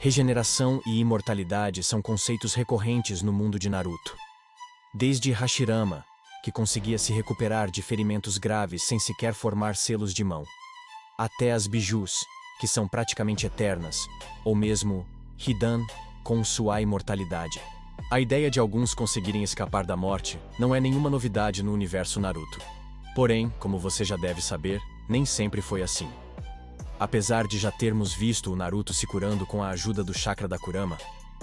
Regeneração e imortalidade são conceitos recorrentes no mundo de Naruto. Desde Hashirama, que conseguia se recuperar de ferimentos graves sem sequer formar selos de mão, até as bijus, que são praticamente eternas, ou mesmo Hidan, com sua imortalidade. A ideia de alguns conseguirem escapar da morte não é nenhuma novidade no universo Naruto. Porém, como você já deve saber, nem sempre foi assim. Apesar de já termos visto o Naruto se curando com a ajuda do chakra da Kurama,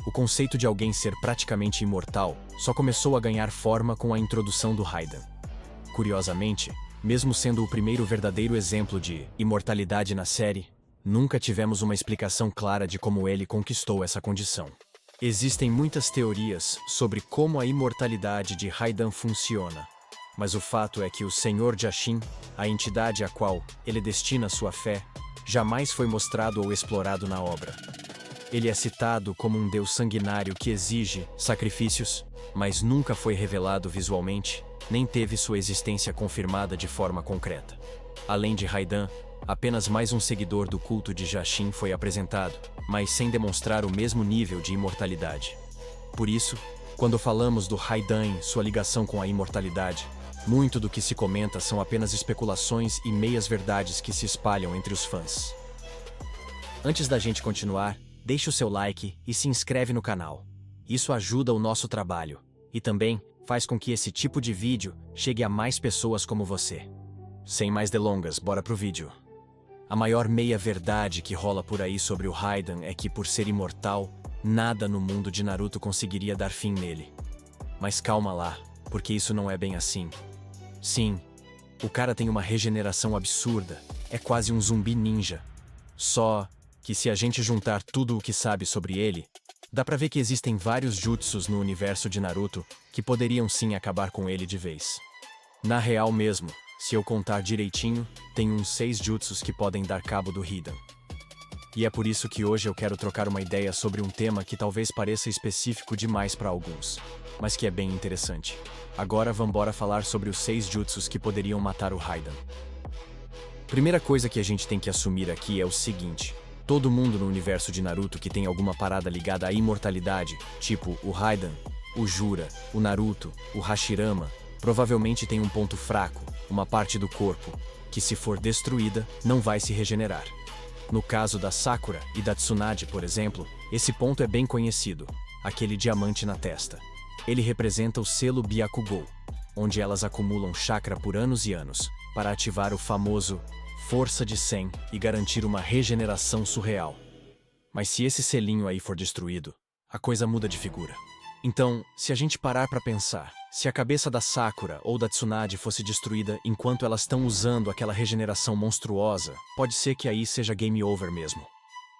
o conceito de alguém ser praticamente imortal só começou a ganhar forma com a introdução do Raiden. Curiosamente, mesmo sendo o primeiro verdadeiro exemplo de imortalidade na série, nunca tivemos uma explicação clara de como ele conquistou essa condição. Existem muitas teorias sobre como a imortalidade de Raiden funciona, mas o fato é que o Senhor Jashin, a entidade a qual ele destina sua fé, jamais foi mostrado ou explorado na obra. Ele é citado como um deus sanguinário que exige sacrifícios, mas nunca foi revelado visualmente, nem teve sua existência confirmada de forma concreta. Além de Raiden, apenas mais um seguidor do culto de Jashin foi apresentado, mas sem demonstrar o mesmo nível de imortalidade. Por isso, quando falamos do Raiden e sua ligação com a imortalidade, muito do que se comenta são apenas especulações e meias-verdades que se espalham entre os fãs. Antes da gente continuar, deixe o seu like e se inscreve no canal. Isso ajuda o nosso trabalho e também faz com que esse tipo de vídeo chegue a mais pessoas como você. Sem mais delongas, bora pro vídeo. A maior meia-verdade que rola por aí sobre o Raiden é que, por ser imortal, nada no mundo de Naruto conseguiria dar fim nele. Mas calma lá, porque isso não é bem assim. Sim, o cara tem uma regeneração absurda, é quase um zumbi ninja. Só que se a gente juntar tudo o que sabe sobre ele, dá pra ver que existem vários jutsus no universo de Naruto que poderiam sim acabar com ele de vez. Na real mesmo, se eu contar direitinho, tem uns 6 jutsus que podem dar cabo do Hidan. E é por isso que hoje eu quero trocar uma ideia sobre um tema que talvez pareça específico demais para alguns, mas que é bem interessante. Agora vambora falar sobre os 6 jutsus que poderiam matar o Raiden. Primeira coisa que a gente tem que assumir aqui é o seguinte: todo mundo no universo de Naruto que tem alguma parada ligada à imortalidade, tipo o Raiden, o Jura, o Naruto, o Hashirama, provavelmente tem um ponto fraco, uma parte do corpo, que se for destruída, não vai se regenerar. No caso da Sakura e da Tsunade, por exemplo, esse ponto é bem conhecido, aquele diamante na testa. Ele representa o selo Byakugou, onde elas acumulam chakra por anos e anos, para ativar o famoso Força de 100 e garantir uma regeneração surreal. Mas se esse selinho aí for destruído, a coisa muda de figura. Então, se a gente parar pra pensar, se a cabeça da Sakura ou da Tsunade fosse destruída enquanto elas estão usando aquela regeneração monstruosa, pode ser que aí seja game over mesmo.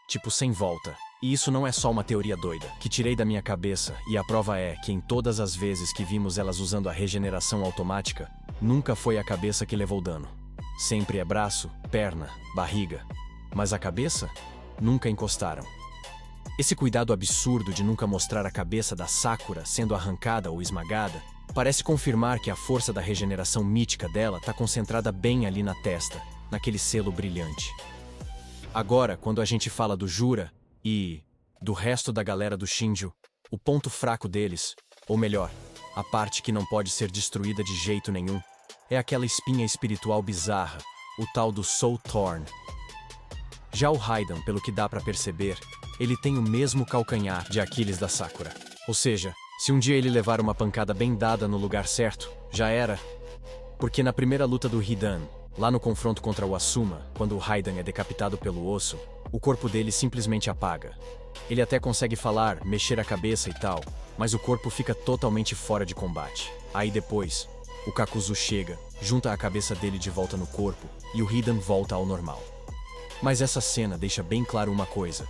Tipo, sem volta. E isso não é só uma teoria doida, que tirei da minha cabeça, e a prova é que em todas as vezes que vimos elas usando a regeneração automática, nunca foi a cabeça que levou dano. Sempre é braço, perna, barriga. Mas a cabeça? Nunca encostaram. Esse cuidado absurdo de nunca mostrar a cabeça da Sakura sendo arrancada ou esmagada parece confirmar que a força da regeneração mítica dela está concentrada bem ali na testa, naquele selo brilhante. Agora, quando a gente fala do Jura e do resto da galera do Shinjo, o ponto fraco deles, ou melhor, a parte que não pode ser destruída de jeito nenhum, é aquela espinha espiritual bizarra, o tal do Soul Thorn. Já o Raiden, pelo que dá pra perceber, ele tem o mesmo calcanhar de Aquiles da Sakura. Ou seja, se um dia ele levar uma pancada bem dada no lugar certo, já era. Porque na primeira luta do Hidan, lá no confronto contra o Asuma, quando o Raiden é decapitado pelo osso, o corpo dele simplesmente apaga. Ele até consegue falar, mexer a cabeça e tal, mas o corpo fica totalmente fora de combate. Aí depois, o Kakuzu chega, junta a cabeça dele de volta no corpo, e o Hidan volta ao normal. Mas essa cena deixa bem claro uma coisa: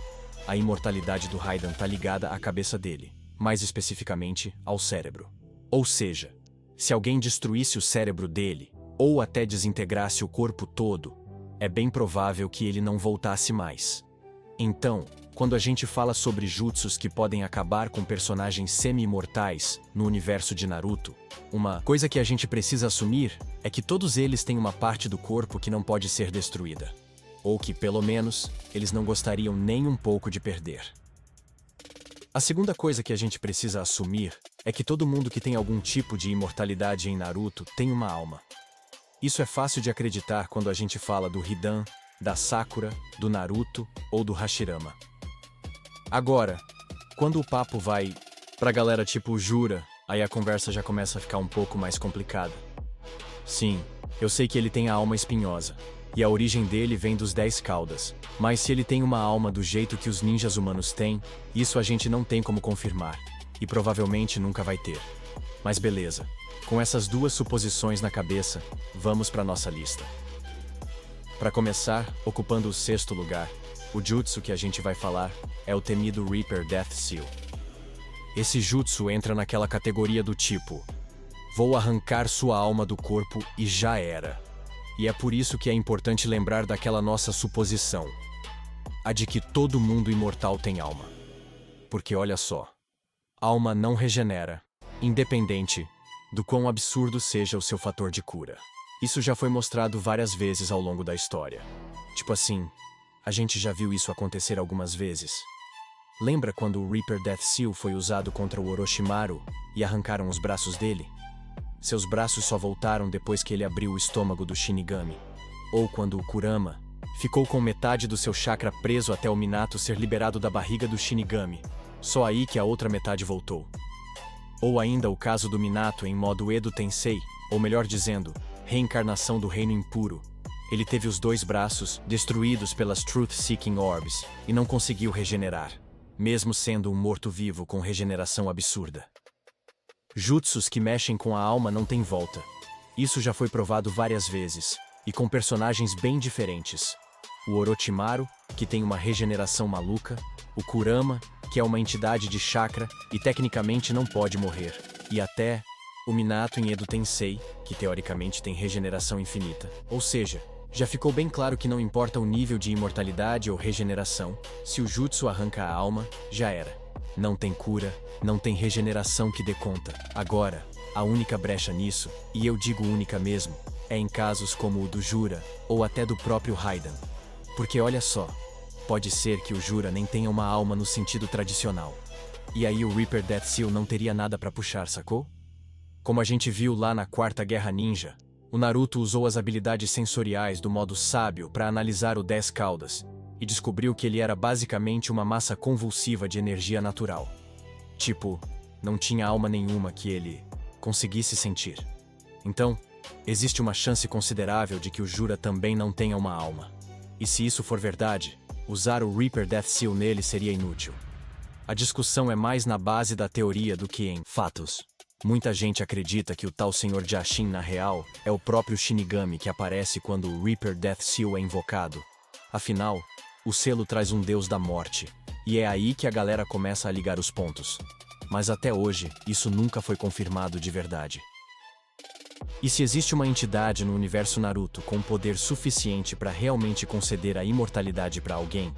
a imortalidade do Raiden tá ligada à cabeça dele, mais especificamente ao cérebro. Ou seja, se alguém destruísse o cérebro dele, ou até desintegrasse o corpo todo, é bem provável que ele não voltasse mais. Então, quando a gente fala sobre jutsus que podem acabar com personagens semi-imortais no universo de Naruto, uma coisa que a gente precisa assumir é que todos eles têm uma parte do corpo que não pode ser destruída. Ou que, pelo menos, eles não gostariam nem um pouco de perder. A segunda coisa que a gente precisa assumir é que todo mundo que tem algum tipo de imortalidade em Naruto tem uma alma. Isso é fácil de acreditar quando a gente fala do Hidan, da Sakura, do Naruto ou do Hashirama. Agora, quando o papo vai pra galera tipo Jura, aí a conversa já começa a ficar um pouco mais complicada. Sim, eu sei que ele tem a alma espinhosa, e a origem dele vem dos 10 caudas, mas se ele tem uma alma do jeito que os ninjas humanos têm, isso a gente não tem como confirmar, e provavelmente nunca vai ter. Mas beleza, com essas duas suposições na cabeça, vamos para nossa lista. Para começar, ocupando o 6º lugar, o jutsu que a gente vai falar é o temido Reaper Death Seal. Esse jutsu entra naquela categoria do tipo: vou arrancar sua alma do corpo e já era. E é por isso que é importante lembrar daquela nossa suposição, a de que todo mundo imortal tem alma. Porque olha só, alma não regenera, independente do quão absurdo seja o seu fator de cura. Isso já foi mostrado várias vezes ao longo da história. Tipo assim, a gente já viu isso acontecer algumas vezes. Lembra quando o Reaper Death Seal foi usado contra o Orochimaru e arrancaram os braços dele? Seus braços só voltaram depois que ele abriu o estômago do Shinigami. Ou quando o Kurama ficou com metade do seu chakra preso até o Minato ser liberado da barriga do Shinigami. Só aí que a outra metade voltou. Ou ainda o caso do Minato em modo Edo Tensei, ou melhor dizendo, reencarnação do Reino Impuro. Ele teve os 2 braços destruídos pelas Truth-Seeking Orbs e não conseguiu regenerar, mesmo sendo um morto-vivo com regeneração absurda. Jutsus que mexem com a alma não têm volta. Isso já foi provado várias vezes, e com personagens bem diferentes. O Orochimaru, que tem uma regeneração maluca, o Kurama, que é uma entidade de chakra e tecnicamente não pode morrer, e até o Minato em Edo Tensei, que teoricamente tem regeneração infinita. Ou seja, já ficou bem claro que não importa o nível de imortalidade ou regeneração, se o jutsu arranca a alma, já era. Não tem cura, não tem regeneração que dê conta. Agora, a única brecha nisso, e eu digo única mesmo, é em casos como o do Jura, ou até do próprio Raiden. Porque olha só, pode ser que o Jura nem tenha uma alma no sentido tradicional. E aí o Reaper Death Seal não teria nada pra puxar, sacou? Como a gente viu lá na 4ª Guerra Ninja, o Naruto usou as habilidades sensoriais do modo sábio para analisar o 10 caudas, e descobriu que ele era basicamente uma massa convulsiva de energia natural. Tipo, não tinha alma nenhuma que ele conseguisse sentir. Então, existe uma chance considerável de que o Jura também não tenha uma alma. E se isso for verdade, usar o Reaper Death Seal nele seria inútil. A discussão é mais na base da teoria do que em fatos. Muita gente acredita que o tal Senhor Jashin na real é o próprio Shinigami que aparece quando o Reaper Death Seal é invocado. Afinal, o selo traz um deus da morte, e é aí que a galera começa a ligar os pontos. Mas até hoje, isso nunca foi confirmado de verdade. E se existe uma entidade no universo Naruto com poder suficiente para realmente conceder a imortalidade para alguém,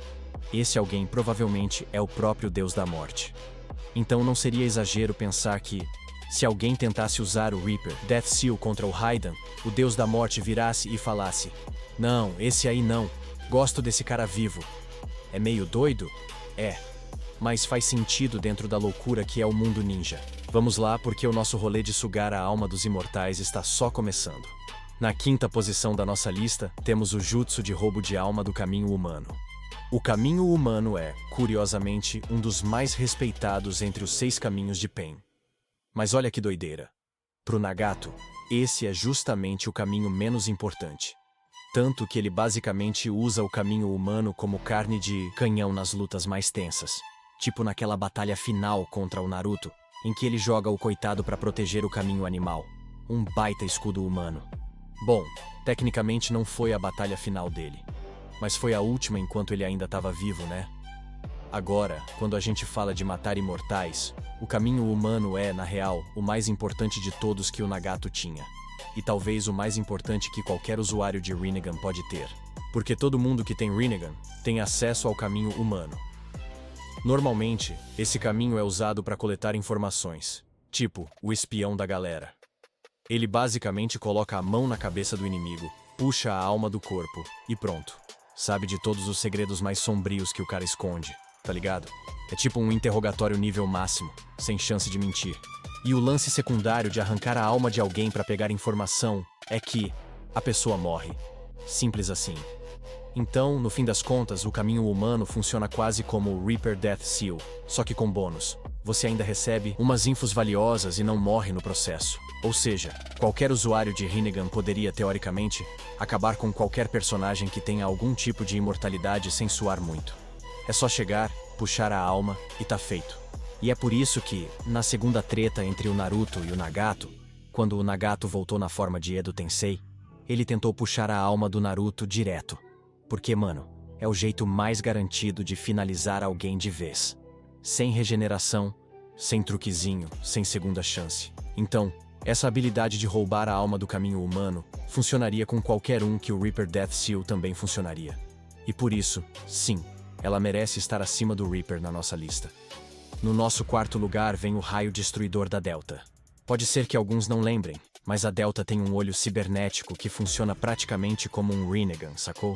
esse alguém provavelmente é o próprio deus da morte. Então não seria exagero pensar que, se alguém tentasse usar o Reaper Death Seal contra o Raiden, o deus da morte virasse e falasse: "Não, esse aí não. Gosto desse cara vivo." É meio doido? É. Mas faz sentido dentro da loucura que é o mundo ninja. Vamos lá, porque o nosso rolê de sugar a alma dos imortais está só começando. Na 5ª posição da nossa lista, temos o jutsu de roubo de alma do caminho humano. O caminho humano é, curiosamente, um dos mais respeitados entre os 6 caminhos de Pain. Mas olha que doideira. Pro Nagato, esse é justamente o caminho menos importante. Tanto que ele basicamente usa o caminho humano como carne de canhão nas lutas mais tensas. Tipo naquela batalha final contra o Naruto, em que ele joga o coitado para proteger o caminho animal. Um baita escudo humano. Bom, tecnicamente não foi a batalha final dele. Mas foi a última enquanto ele ainda estava vivo, né? Agora, quando a gente fala de matar imortais, o caminho humano é, na real, o mais importante de todos que o Nagato tinha. E talvez o mais importante que qualquer usuário de Rinnegan pode ter. Porque todo mundo que tem Rinnegan tem acesso ao caminho humano. Normalmente, esse caminho é usado para coletar informações, tipo o espião da galera. Ele basicamente coloca a mão na cabeça do inimigo, puxa a alma do corpo e pronto. Sabe de todos os segredos mais sombrios que o cara esconde. tá ligado? É tipo um interrogatório nível máximo, sem chance de mentir. E o lance secundário de arrancar a alma de alguém pra pegar informação é que a pessoa morre. Simples assim. Então, no fim das contas, o caminho humano funciona quase como o Reaper Death Seal, só que com bônus. Você ainda recebe umas infos valiosas e não morre no processo. Ou seja, qualquer usuário de Rinnegan poderia, teoricamente, acabar com qualquer personagem que tenha algum tipo de imortalidade sem suar muito. É só chegar, puxar a alma e tá feito. E é por isso que, na segunda treta entre o Naruto e o Nagato, quando o Nagato voltou na forma de Edo Tensei, ele tentou puxar a alma do Naruto direto. Porque, mano, é o jeito mais garantido de finalizar alguém de vez. Sem regeneração, sem truquezinho, sem segunda chance. Então, essa habilidade de roubar a alma do caminho humano funcionaria com qualquer um que o Reaper Death Seal também funcionaria. E por isso, sim, ela merece estar acima do Reaper na nossa lista. No nosso quarto lugar vem o Raio Destruidor da Delta. Pode ser que alguns não lembrem, mas a Delta tem um olho cibernético que funciona praticamente como um Rinnegan, sacou?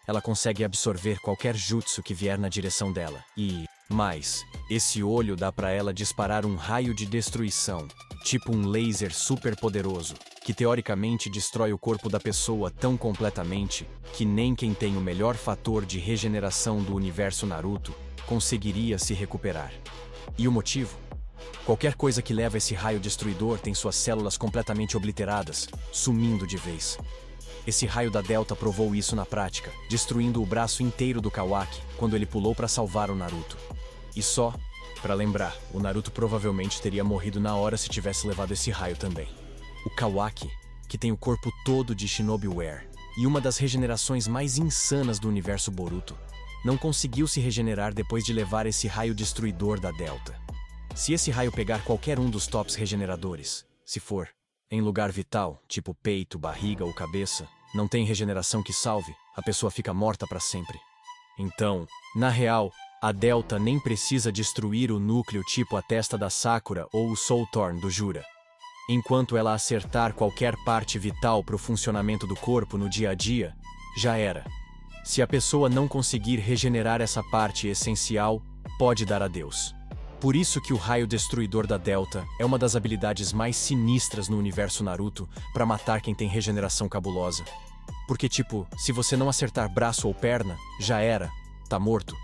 Ela consegue absorver qualquer jutsu que vier na direção dela. E, mais, esse olho dá pra ela disparar um raio de destruição, tipo um laser super poderoso, que teoricamente destrói o corpo da pessoa tão completamente que nem quem tem o melhor fator de regeneração do universo Naruto conseguiria se recuperar. E o motivo? Qualquer coisa que leva esse raio destruidor tem suas células completamente obliteradas, sumindo de vez. Esse raio da Delta provou isso na prática, destruindo o braço inteiro do Kawaki quando ele pulou para salvar o Naruto. E só, para lembrar, o Naruto provavelmente teria morrido na hora se tivesse levado esse raio também. O Kawaki, que tem o corpo todo de Shinobi Wear e uma das regenerações mais insanas do universo Boruto, não conseguiu se regenerar depois de levar esse raio destruidor da Delta. Se esse raio pegar qualquer um dos tops regeneradores, se for em lugar vital, tipo peito, barriga ou cabeça, não tem regeneração que salve, a pessoa fica morta para sempre. Então, na real, a Delta nem precisa destruir o núcleo tipo a testa da Sakura ou o Soul Torn do Jura. Enquanto ela acertar qualquer parte vital para o funcionamento do corpo no dia a dia, já era. Se a pessoa não conseguir regenerar essa parte essencial, pode dar adeus. Por isso que o Raio Destruidor da Delta é uma das habilidades mais sinistras no universo Naruto para matar quem tem regeneração cabulosa. Porque tipo, se você não acertar braço ou perna, já era, tá morto.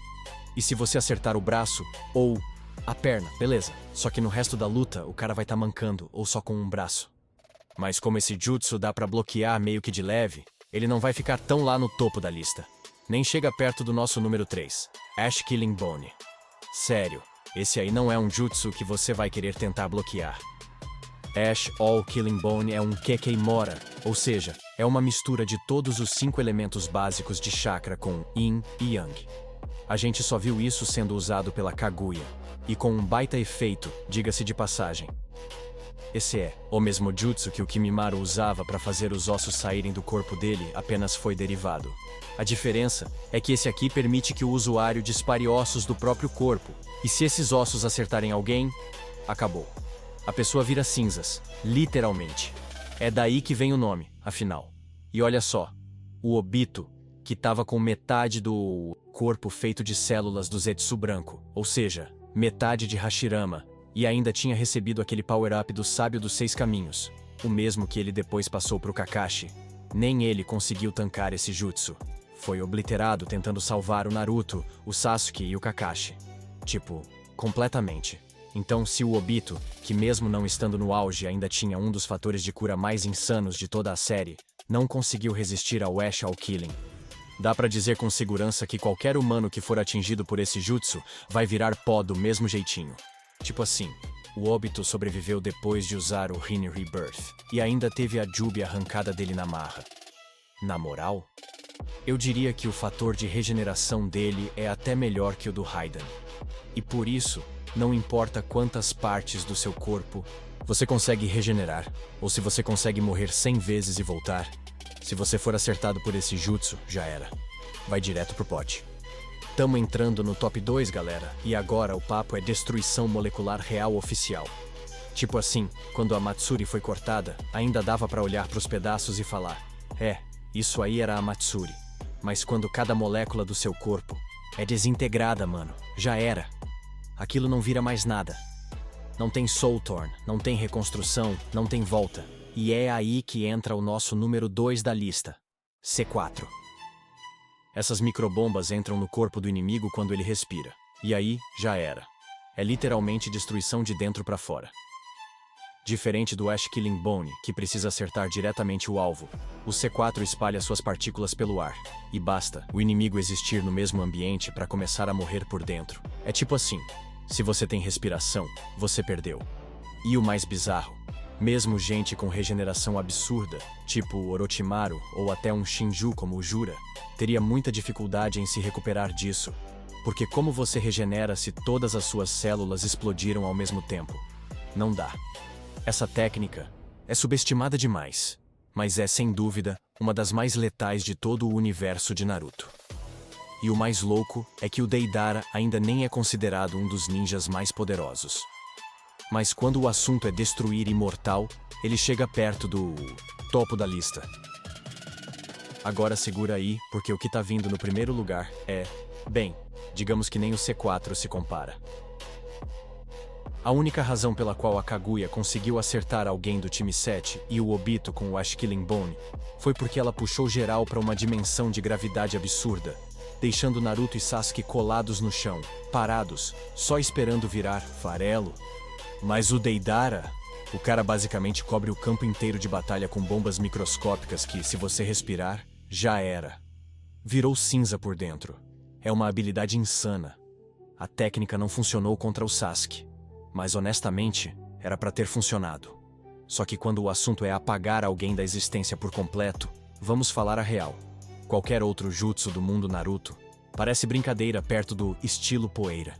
E se você acertar o braço ou a perna, beleza. Só que no resto da luta, o cara vai tá mancando ou só com um braço. Mas como esse jutsu dá pra bloquear meio que de leve, ele não vai ficar tão lá no topo da lista. Nem chega perto do nosso número 3, Ash Killing Bone. Sério. Esse aí não é um jutsu que você vai querer tentar bloquear. Ash All Killing Bone é um Kekei-Mora, ou seja, é uma mistura de todos os 5 elementos básicos de chakra com Yin e Yang. A gente só viu isso sendo usado pela Kaguya, e com um baita efeito, diga-se de passagem. Esse é o mesmo jutsu que o Kimimaro usava para fazer os ossos saírem do corpo dele, apenas foi derivado. A diferença é que esse aqui permite que o usuário dispare ossos do próprio corpo, e se esses ossos acertarem alguém, acabou. A pessoa vira cinzas, literalmente. É daí que vem o nome, afinal. E olha só, o Obito, que estava com metade do corpo feito de células do Zetsu branco, ou seja, metade de Hashirama, e ainda tinha recebido aquele power-up do Sábio dos 6 Caminhos, o mesmo que ele depois passou pro Kakashi. Nem ele conseguiu tancar esse jutsu. Foi obliterado tentando salvar o Naruto, o Sasuke e o Kakashi. Tipo, completamente. Então, se o Obito, que mesmo não estando no auge ainda tinha um dos fatores de cura mais insanos de toda a série, não conseguiu resistir ao Ash All Killing, dá pra dizer com segurança que qualquer humano que for atingido por esse jutsu vai virar pó do mesmo jeitinho. Tipo assim, o Obito sobreviveu depois de usar o Rin Rebirth, e ainda teve a Jubi arrancada dele na marra. Na moral, eu diria que o fator de regeneração dele é até melhor que o do Raiden. E por isso, não importa quantas partes do seu corpo você consegue regenerar, ou se você consegue morrer 100 vezes e voltar, se você for acertado por esse jutsu, já era. Vai direto pro pote. Tamo entrando no top 2, galera, e agora o papo é destruição molecular real oficial. Tipo assim, quando a Matsuri foi cortada, ainda dava pra olhar pros pedaços e falar: isso aí era a Matsuri. Mas quando cada molécula do seu corpo, É desintegrada, mano. Já era. Aquilo não vira mais nada. Não tem Soul Torn, não tem reconstrução, não tem volta. E é aí que entra o nosso número 2 da lista. C4. Essas microbombas entram no corpo do inimigo quando ele respira. E aí, já era. É literalmente destruição de dentro pra fora. Diferente do Ash Killing Bone, que precisa acertar diretamente o alvo, o C4 espalha suas partículas pelo ar. E basta o inimigo existir no mesmo ambiente para começar a morrer por dentro. É tipo assim, se você tem respiração, você perdeu. E o mais bizarro, mesmo gente com regeneração absurda, tipo o Orochimaru ou até um Shinju como o Jura, teria muita dificuldade em se recuperar disso. Porque como você regenera se todas as suas células explodiram ao mesmo tempo? Não dá. Essa técnica é subestimada demais, mas é sem dúvida uma das mais letais de todo o universo de Naruto. E o mais louco é que o Deidara ainda nem é considerado um dos ninjas mais poderosos. Mas quando o assunto é destruir imortal, ele chega perto do topo da lista. Agora segura aí, porque o que tá vindo no primeiro lugar é, bem, digamos que nem o C4 se compara. A única razão pela qual a Kaguya conseguiu acertar alguém do time 7 e o Obito com o Ash Killing Bone foi porque ela puxou geral para uma dimensão de gravidade absurda, deixando Naruto e Sasuke colados no chão, parados, só esperando virar farelo. Mas o Deidara, o cara basicamente cobre o campo inteiro de batalha com bombas microscópicas que, se você respirar, já era. Virou cinza por dentro. É uma habilidade insana. A técnica não funcionou contra o Sasuke. Mas honestamente, era pra ter funcionado. Só que quando o assunto é apagar alguém da existência por completo, vamos falar a real. Qualquer outro jutsu do mundo Naruto parece brincadeira perto do estilo poeira.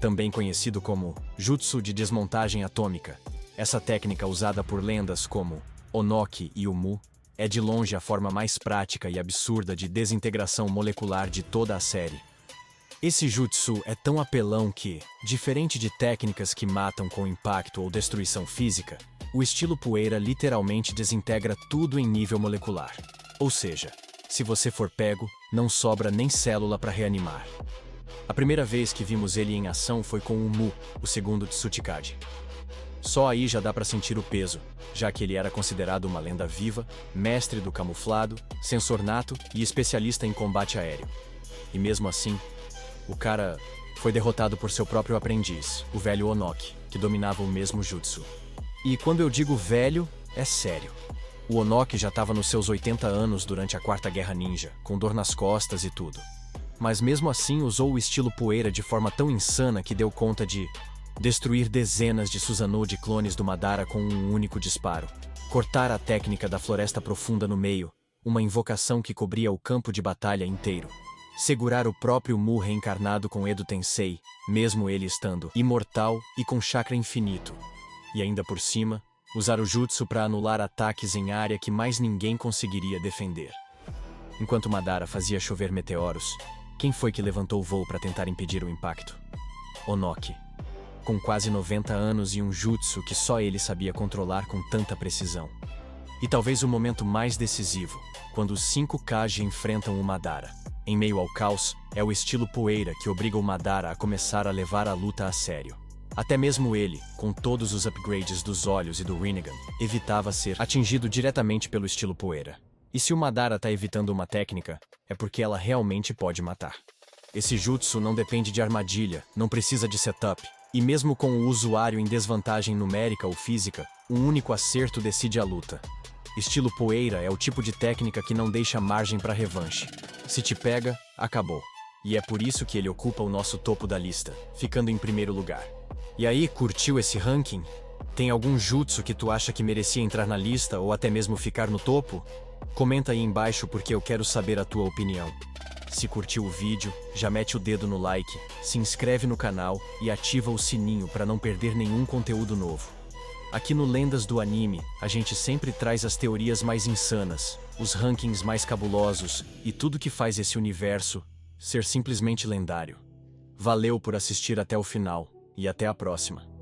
Também conhecido como jutsu de desmontagem atômica, essa técnica usada por lendas como Onoki e Umu é de longe a forma mais prática e absurda de desintegração molecular de toda a série. Esse jutsu é tão apelão que, diferente de técnicas que matam com impacto ou destruição física, o estilo poeira literalmente desintegra tudo em nível molecular. Ou seja, se você for pego, não sobra nem célula para reanimar. A primeira vez que vimos ele em ação foi com o Mu, o segundo Tsuchikage. Só aí já dá para sentir o peso, já que ele era considerado uma lenda viva, mestre do camuflado, sensor nato e especialista em combate aéreo. E mesmo assim, o cara foi derrotado por seu próprio aprendiz, o velho Onoki, que dominava o mesmo jutsu. E quando eu digo velho, é sério. O Onoki já estava nos seus 80 anos durante a Quarta Guerra Ninja, com dor nas costas e tudo. Mas mesmo assim usou o estilo poeira de forma tão insana que deu conta de destruir dezenas de Susanoo de clones do Madara com um único disparo. Cortar a técnica da Floresta Profunda no meio, uma invocação que cobria o campo de batalha inteiro. Segurar o próprio Mu reencarnado com Edo Tensei, mesmo ele estando imortal e com chakra infinito. E ainda por cima, usar o jutsu para anular ataques em área que mais ninguém conseguiria defender. Enquanto Madara fazia chover meteoros, quem foi que levantou o voo para tentar impedir o impacto? Onoki. Com quase 90 anos e um jutsu que só ele sabia controlar com tanta precisão. E talvez o momento mais decisivo, quando os 5 Kage enfrentam o Madara. Em meio ao caos, é o estilo poeira que obriga o Madara a começar a levar a luta a sério. Até mesmo ele, com todos os upgrades dos olhos e do Rinnegan, evitava ser atingido diretamente pelo estilo poeira. E se o Madara tá evitando uma técnica, é porque ela realmente pode matar. Esse jutsu não depende de armadilha, não precisa de setup, e mesmo com o usuário em desvantagem numérica ou física, um único acerto decide a luta. Estilo poeira é o tipo de técnica que não deixa margem para revanche. Se te pega, acabou. E é por isso que ele ocupa o nosso topo da lista, ficando em primeiro lugar. E aí, curtiu esse ranking? Tem algum jutsu que tu acha que merecia entrar na lista ou até mesmo ficar no topo? Comenta aí embaixo porque eu quero saber a tua opinião. Se curtiu o vídeo, já mete o dedo no like, se inscreve no canal e ativa o sininho para não perder nenhum conteúdo novo. Aqui no Lendas do Anime, a gente sempre traz as teorias mais insanas, os rankings mais cabulosos e tudo que faz esse universo ser simplesmente lendário. Valeu por assistir até o final e até a próxima.